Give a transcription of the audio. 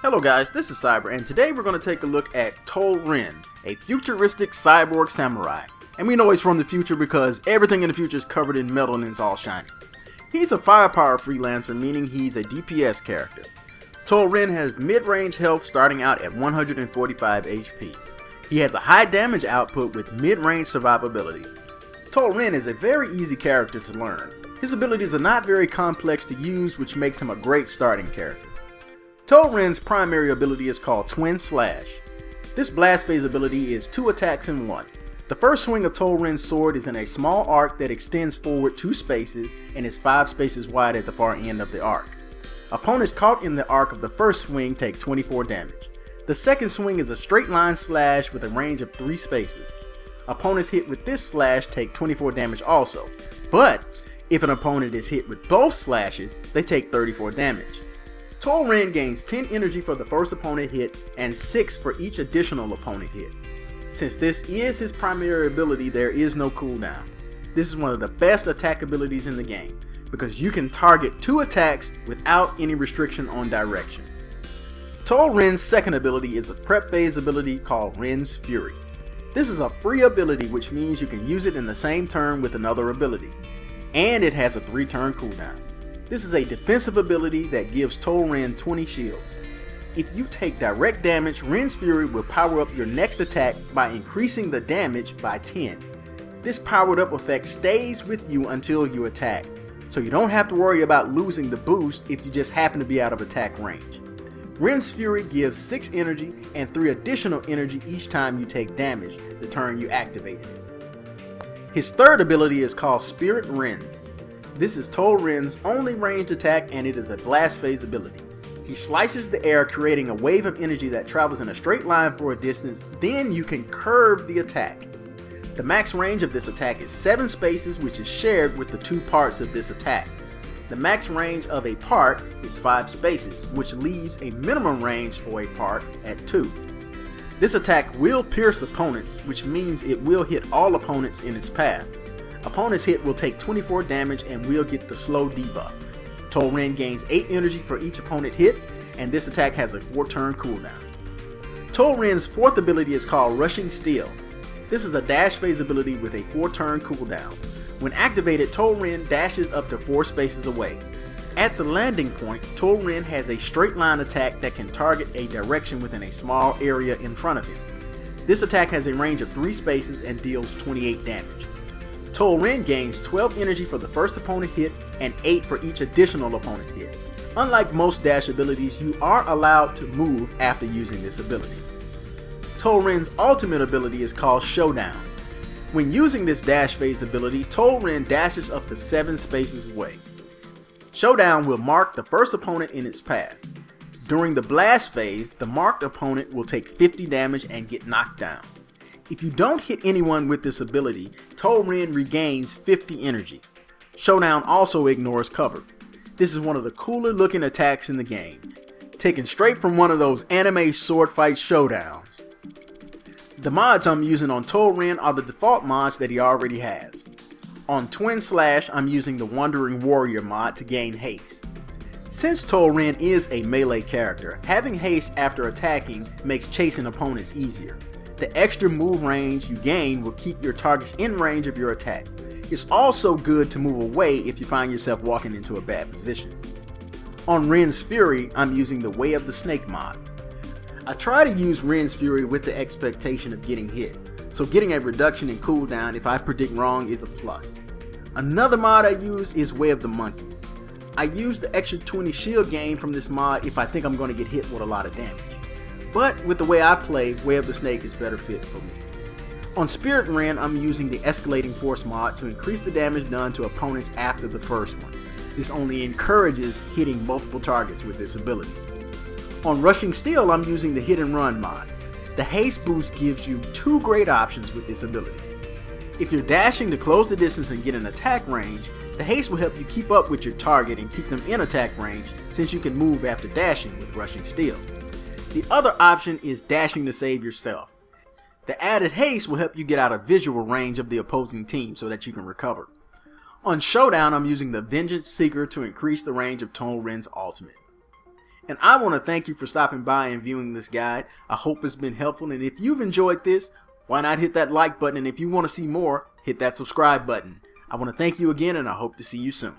Hello guys, this is Cyber, and today we're going to take a look at Tol Ren, a futuristic cyborg samurai. And we know he's from the future because everything in the future is covered in metal and it's all shiny. He's a firepower freelancer, meaning he's a DPS character. Tol Ren has mid-range health starting out at 145 HP. He has a high damage output with mid-range survivability. Tol Ren is a very easy character to learn. His abilities are not very complex to use, which makes him a great starting character. Tol Ren's primary ability is called Twin Slash. This blast phase ability is 2 attacks in 1. The first swing of Tol Ren's sword is in a small arc that extends forward 2 spaces and is 5 spaces wide at the far end of the arc. Opponents caught in the arc of the first swing take 24 damage. The second swing is a straight line slash with a range of 3 spaces. Opponents hit with this slash take 24 damage also, but if an opponent is hit with both slashes, they take 34 damage. Tol Ren gains 10 energy for the first opponent hit and 6 for each additional opponent hit. Since this is his primary ability, there is no cooldown. This is one of the best attack abilities in the game because you can target 2 attacks without any restriction on direction. Tol Ren's second ability is a prep phase ability called Ren's Fury. This is a free ability, which means you can use it in the same turn with another ability, and it has a 3-turn cooldown. This is a defensive ability that gives Tol Ren 20 shields. If you take direct damage, Ren's Fury will power up your next attack by increasing the damage by 10. This powered up effect stays with you until you attack, so you don't have to worry about losing the boost if you just happen to be out of attack range. Ren's Fury gives 6 energy and 3 additional energy each time you take damage the turn you activate it. His third ability is called Spirit Ren. This is Tol Ren's only ranged attack, and it is a blast phase ability. He slices the air, creating a wave of energy that travels in a straight line for a distance, then you can curve the attack. The max range of this attack is 7 spaces, which is shared with the 2 parts of this attack. The max range of a part is 5 spaces, which leaves a minimum range for a part at 2. This attack will pierce opponents, which means it will hit all opponents in its path. Opponents hit will take 24 damage and will get the slow debuff. Tol Ren gains 8 energy for each opponent hit, and this attack has a 4-turn cooldown. Tol Ren's fourth ability is called Rushing Steel. This is a dash phase ability with a 4-turn cooldown. When activated, Tol Ren dashes up to 4 spaces away. At the landing point, Tol Ren has a straight line attack that can target a direction within a small area in front of him. This attack has a range of 3 spaces and deals 28 damage. Tol Ren gains 12 energy for the first opponent hit and 8 for each additional opponent hit. Unlike most dash abilities, you are allowed to move after using this ability. Tol Ren's ultimate ability is called Showdown. When using this dash phase ability, Tol Ren dashes up to 7 spaces away. Showdown will mark the first opponent in its path. During the blast phase, the marked opponent will take 50 damage and get knocked down. If you don't hit anyone with this ability, Tol Ren regains 50 energy. Showdown also ignores cover. This is one of the cooler looking attacks in the game, taken straight from one of those anime sword fight showdowns. The mods I'm using on Tol Ren are the default mods that he already has. On Twin Slash, I'm using the Wandering Warrior mod to gain haste. Since Tol Ren is a melee character, having haste after attacking makes chasing opponents easier. The extra move range you gain will keep your targets in range of your attack. It's also good to move away if you find yourself walking into a bad position. On Ren's Fury, I'm using the Way of the Snake mod. I try to use Ren's Fury with the expectation of getting hit, so getting a reduction in cooldown if I predict wrong is a plus. Another mod I use is Way of the Monkey. I use the extra 20 shield gain from this mod if I think I'm going to get hit with a lot of damage. But with the way I play, Way of the Snake is better fit for me. On Spirit Ren, I'm using the Escalating Force mod to increase the damage done to opponents after the first one. This only encourages hitting multiple targets with this ability. On Rushing Steel, I'm using the Hit and Run mod. The haste boost gives you 2 great options with this ability. If you're dashing to close the distance and get an attack range, the haste will help you keep up with your target and keep them in attack range, since you can move after dashing with Rushing Steel. The other option is dashing to save yourself. The added haste will help you get out of visual range of the opposing team so that you can recover. On Showdown, I'm using the Vengeance Seeker to increase the range of Tol Ren's ultimate. And I want to thank you for stopping by and viewing this guide. I hope it's been helpful, and if you've enjoyed this, why not hit that like button, and if you want to see more, hit that subscribe button. I want to thank you again, and I hope to see you soon.